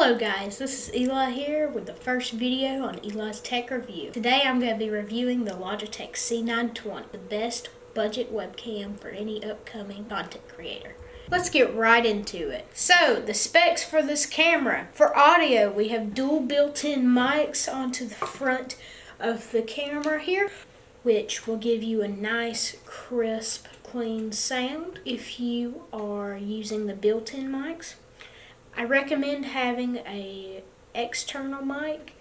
Hello guys, this is Eli here with the first video on Eli's Tech Review. Today I'm going to be reviewing the Logitech C920, the best budget webcam for any upcoming content creator. Let's get right into it. So, the specs for this camera. For audio, we have dual built-in mics onto the front of the camera here, which will give you a nice, crisp, clean sound if you are using the built-in mics. I recommend having an external mic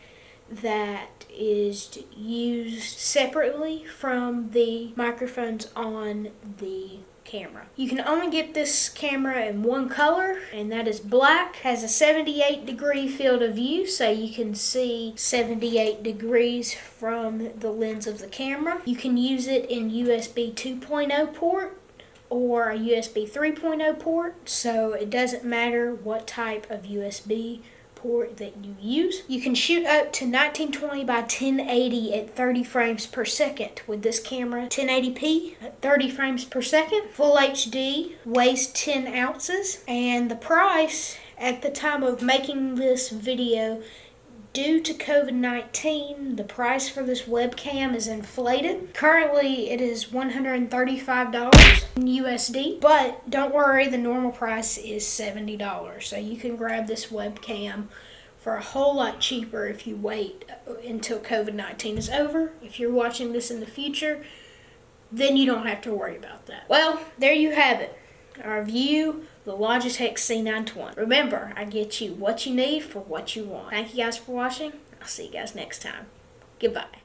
that is used separately from the microphones on the camera. You can only get this camera in one color, and that is black. It has a 78-degree field of view, so you can see 78 degrees from the lens of the camera. You can use it in USB 2.0 port or a USB 3.0 port, so it doesn't matter what type of USB port that you use. You can shoot up to 1920 by 1080 at 30 frames per second with this camera. 1080p at 30 frames per second. Full HD, weighs 10 ounces, and the price at the time of making this video, due to COVID-19, the price for this webcam is inflated. Currently, it is $135 in USD, but don't worry, the normal price is $70. So you can grab this webcam for a whole lot cheaper if you wait until COVID-19 is over. If you're watching this in the future, then you don't have to worry about that. Well, there you have it. Our review, the Logitech C920. Remember, I get you what you need for what you want. Thank you guys for watching. I'll see you guys next time. Goodbye.